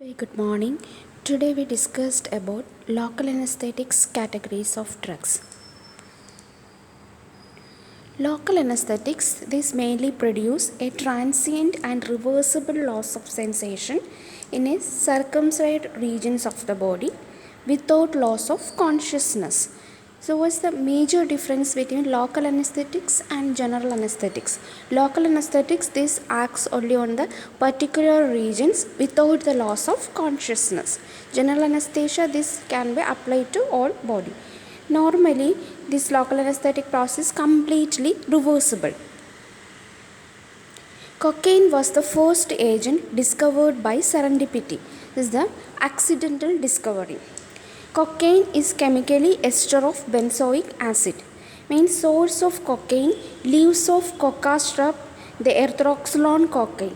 Very good morning. Today we discussed about local anesthetics categories of drugs. Local anesthetics, these mainly produce a transient and reversible loss of sensation in a circumscribed regions of the body without loss of consciousness. So what's the major difference between local anesthetics and general anesthetics? Local anesthetics, this acts only on the particular regions without the loss of consciousness. General anesthesia, this can be applied to all body. Normally, this local anesthetic process is completely reversible. Cocaine was the first agent discovered by serendipity. This is the accidental discovery. Cocaine is chemically ester of benzoic acid. Main source of cocaine, leaves of coca shrub, the erythrocholone cocaine.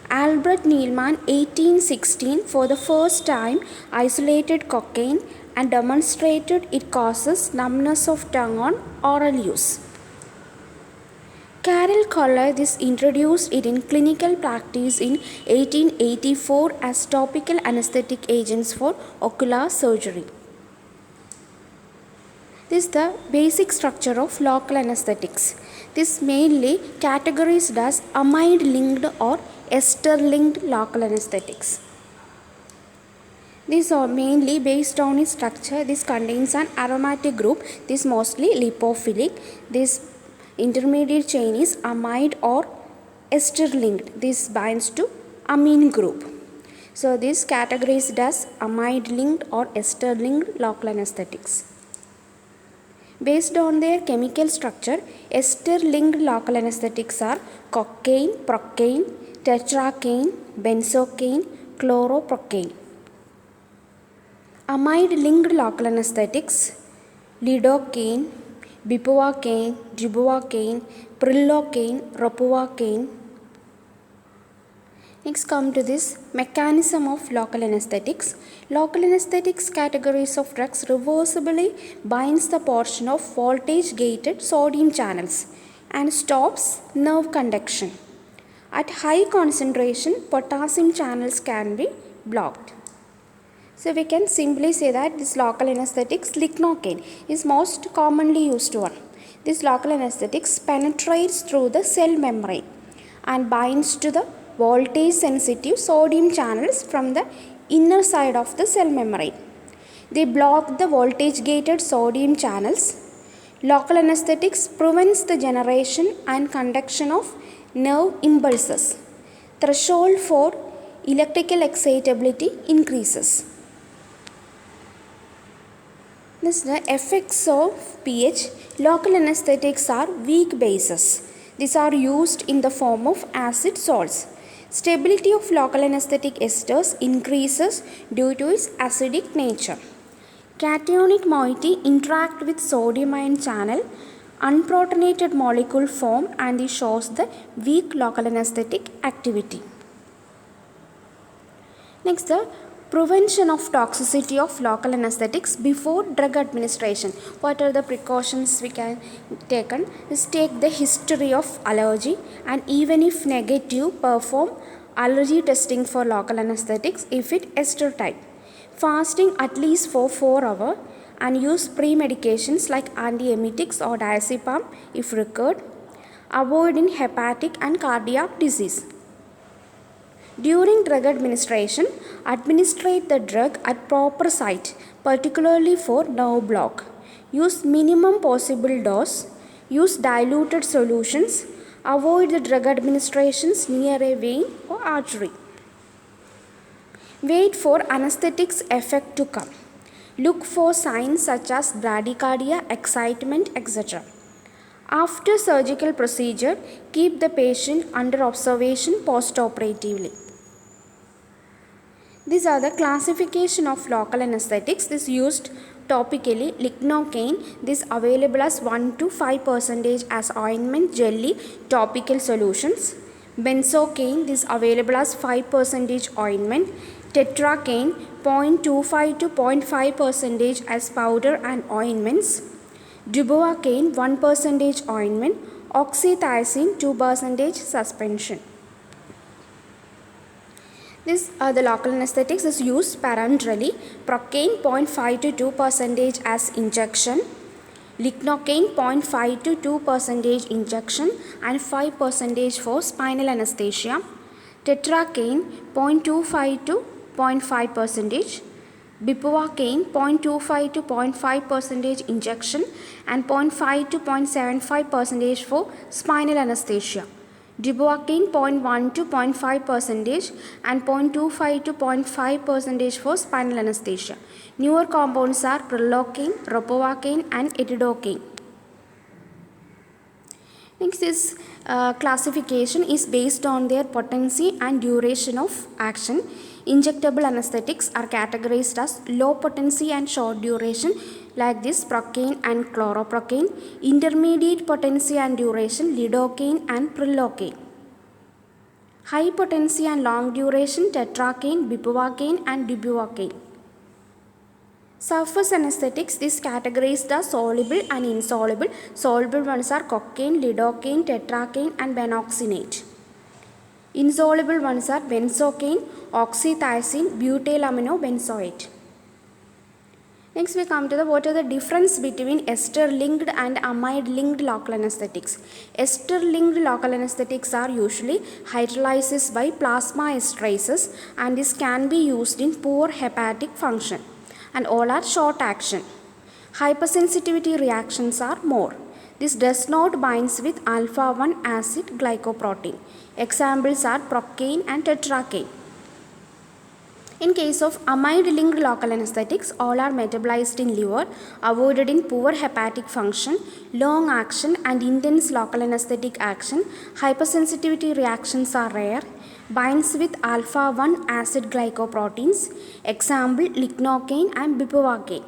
Albert Neilman 1816 for the first time isolated cocaine and demonstrated it causes numbness of tongue on oral use. Carroll Collier introduced it in clinical practice in 1884 as topical anesthetic agents for ocular surgery. This is the basic structure of local anesthetics. This mainly categorized as amide linked or ester linked local anesthetics. These are mainly based on its structure. This contains an aromatic group. This mostly lipophilic. This intermediate chain is amide or ester linked. This binds to amine group. So this categorized as amide linked or ester linked local anesthetics. Based on their chemical structure, ester-linked local anesthetics are cocaine, procaine, tetracaine, benzocaine, chloroprocaine. Amide-linked local anesthetics, lidocaine, bupivacaine, dubuvacaine, prilocaine, ropivacaine. Next come to this mechanism of local anesthetics. Local anesthetics categories of drugs reversibly binds the portion of voltage gated sodium channels and stops nerve conduction. At high concentration, potassium channels can be blocked. So we can simply say that this local anesthetics, lignocaine, is most commonly used one. This local anesthetics penetrates through the cell membrane and binds to the voltage sensitive sodium channels from the inner side of the cell membrane. They block the voltage gated sodium channels. Local anesthetics prevents the generation and conduction of nerve impulses. Threshold for electrical excitability increases. This the effects of pH. Local anesthetics are weak bases. These are used in the form of acid salts. Stability of local anesthetic esters increases due to its acidic nature. Cationic moiety interact with sodium ion channel, unprotonated molecule form and this shows the weak local anesthetic activity. Next, the prevention of toxicity of local anesthetics before drug administration. What are the precautions we can take? Is take the history of allergy and even if negative, perform allergy testing for local anesthetics if it ester type. Fasting at least for 4 hours and use pre-medications like antiemetics or diazepam if required. Avoiding hepatic and cardiac disease. During drug administration, administrate the drug at proper site, particularly for nerve block. Use minimum possible dose. Use diluted solutions. Avoid the drug administrations near a vein or artery. Wait for anesthetics effect to come. Look for signs such as bradycardia, excitement, etc. After surgical procedure, keep the patient under observation post-operatively. These are the classification of local anesthetics. This used topically. Lignocaine, this available as 1 to 5% as ointment, jelly, topical solutions. Benzocaine, this available as 5% ointment. Tetracaine, 0.25 to 0.5% as powder and ointments. Dubuvacaine, 1% ointment. Oxythiazine, 2% suspension. The local anesthetics is used parenterally. Procaine 0.5 to 2% as injection. Lignocaine 0.5 to 2% injection and 5% for spinal anesthesia. Tetracaine 0.25 to 0.5%. Bupivacaine 0.25 to 0.5% injection and 0.5 to 0.75% for spinal anesthesia. Dubuvacaine 0.1 to 0.5% and 0.25 to 0.5% for spinal anesthesia. Newer compounds are prilocaine, ropivacaine and etidocaine. Next is classification is based on their potency and duration of action. Injectable anesthetics are categorized as low potency and short duration like this procaine and chloroprocaine. Intermediate potency and duration lidocaine and prilocaine. High potency and long duration tetracaine, bupivacaine and dubuvacaine. Surface anesthetics is categorized as soluble and insoluble. Soluble ones are cocaine, lidocaine, tetracaine and benoxynate. Insoluble ones are benzocaine, oxythiazine, butylaminobenzoate. Next we come to what are the difference between ester-linked and amide-linked local anesthetics. Ester-linked local anesthetics are usually hydrolysis by plasma esterases and this can be used in poor hepatic function and all are short action. Hypersensitivity reactions are more. This does not bind with alpha-1 acid glycoprotein. Examples are procaine and tetracaine. In case of amide-linked local anesthetics, all are metabolized in liver, avoided in poor hepatic function, long action and intense local anesthetic action. Hypersensitivity reactions are rare. Binds with alpha-1 acid glycoproteins. Example, lignocaine and bupivacaine.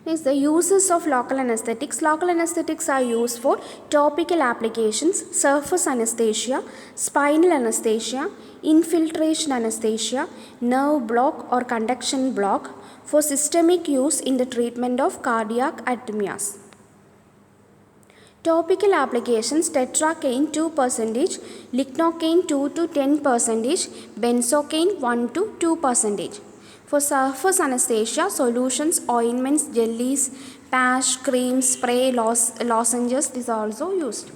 Next, the uses of local anesthetics. Local anesthetics are used for topical applications, surface anesthesia, spinal anesthesia, infiltration anesthesia, nerve block or conduction block, for systemic use in the treatment of cardiac arrhythmias. Topical applications tetracaine 2%, lignocaine 2 to 10%, benzocaine 1 to 2%. For surface anesthesia, solutions, ointments, jellies, patch, creams, spray, lozenges, these are also used.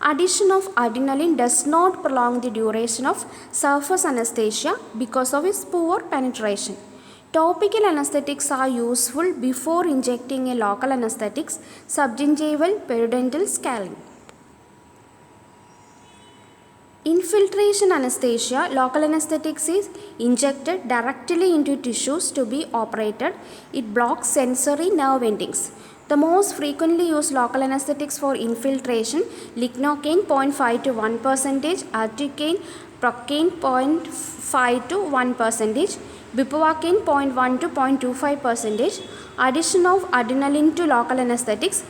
Addition of adrenaline does not prolong the duration of surface anesthesia because of its poor penetration. Topical anesthetics are useful before injecting a local anesthetics, subgingival, periodontal scaling. Infiltration anesthesia, local anesthetics is injected directly into tissues to be operated. It blocks sensory nerve endings. The most frequently used local anesthetics for infiltration, lignocaine 0.5 to 1%, articaine, procaine 0.5 to 1%, bupivacaine 0.1 to 0.25%. Addition of adrenaline to local anesthetics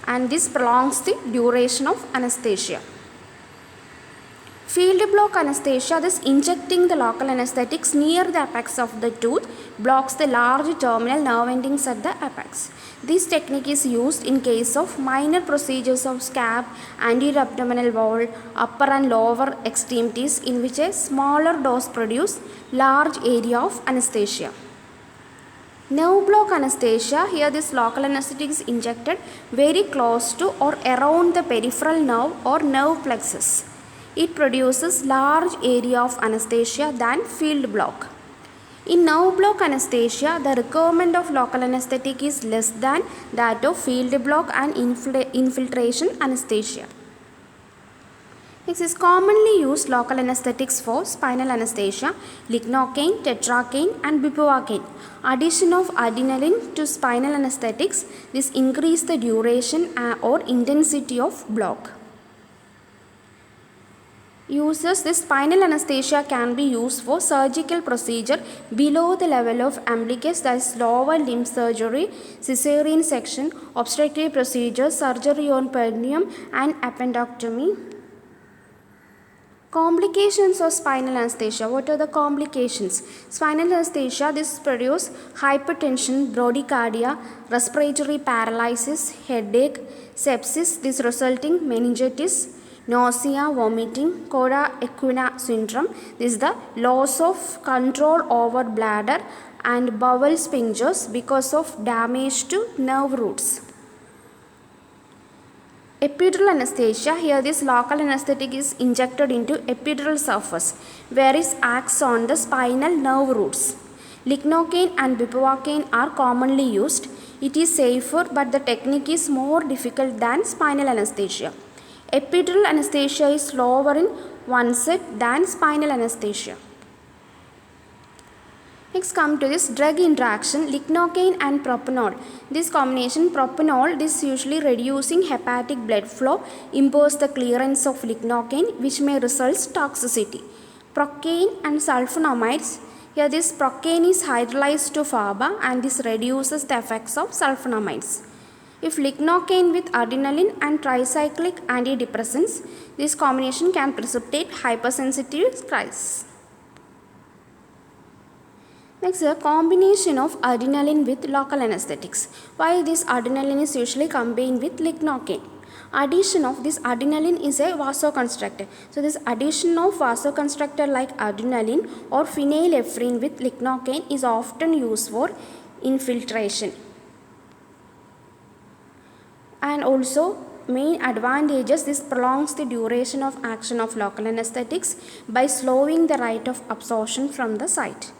and this prolongs the duration of anesthesia. Field block anesthesia, thus injecting the local anesthetics near the apex of the tooth, blocks the large terminal nerve endings at the apex. This technique is used in case of minor procedures of scalp, anterior abdominal wall, upper and lower extremities in which a smaller dose produces large area of anesthesia. Nerve block anesthesia, here this local anesthetic is injected very close to or around the peripheral nerve or nerve plexus. It produces large area of anesthesia than field block. In nerve block anesthesia, the requirement of local anesthetic is less than that of field block and infiltration anesthesia. Next is commonly used local anesthetics for spinal anesthesia, lignocaine, tetracaine and bupivacaine. Addition of adrenaline to spinal anesthetics, this increase the duration or intensity of block. Uses, this spinal anesthesia can be used for surgical procedure below the level of umbilicus, that is lower limb surgery, cesarean section, obstetric procedures, surgery on perineum and appendectomy. Complications of spinal anesthesia. What are the complications? Spinal anesthesia, this produces hypertension, bradycardia, respiratory paralysis, headache, sepsis, this resulting meningitis, nausea, vomiting, cora equina syndrome. This is the loss of control over bladder and bowel sphincters because of damage to nerve roots. Epidural anesthesia, here this local anesthetic is injected into epidural surface where it acts on the spinal nerve roots. Lignocaine and bupivacaine are commonly used. It is safer but the technique is more difficult than spinal anesthesia. Epidural anesthesia is slower in onset than spinal anesthesia. Next come to this drug interaction, lignocaine and propanol. This combination, propanol is usually reducing hepatic blood flow, impairs the clearance of lignocaine which may result toxicity. Procaine and sulfonamides, here this procaine is hydrolyzed to FABA and this reduces the effects of sulfonamides. If lignocaine with adrenaline and tricyclic antidepressants, this combination can precipitate hypersensitivity crisis. Next, a combination of adrenaline with local anesthetics. Why this adrenaline is usually combined with lignocaine? Addition of this adrenaline is a vasoconstrictor. So, this addition of vasoconstrictor like adrenaline or phenylephrine with lignocaine is often used for infiltration. And also, main advantages, this prolongs the duration of action of local anesthetics by slowing the rate of absorption from the site.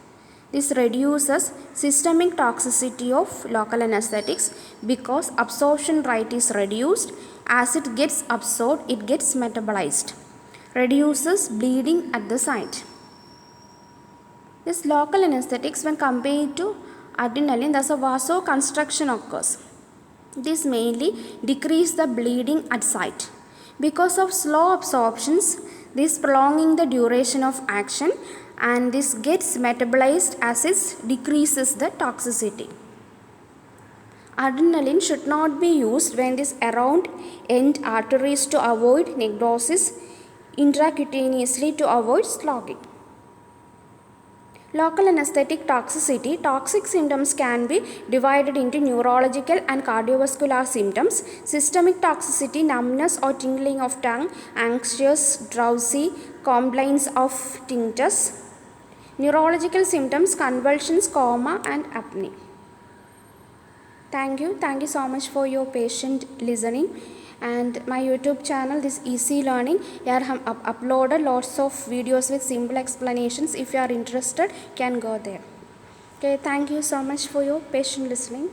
This reduces systemic toxicity of local anesthetics because absorption rate is reduced. As it gets absorbed, it gets metabolized. Reduces bleeding at the site. This local anesthetics, when compared to adrenaline, thus a vasoconstriction occurs. This mainly decreases the bleeding at site. Because of slow absorptions, this prolonging the duration of action and this gets metabolized as it decreases the toxicity. Adrenaline should not be used when this around end arteries to avoid necrosis, intracutaneously to avoid clogging. Local anesthetic toxicity. Toxic symptoms can be divided into neurological and cardiovascular symptoms. Systemic toxicity, numbness or tingling of tongue, anxious, drowsy, complaints of tinnitus. Neurological symptoms, convulsions, coma and apnea. Thank you so much for your patient listening. And my YouTube channel, this Easy Learning, here I have uploaded lots of videos with simple explanations. If you are interested, can go there. Okay, thank you so much for your patient listening.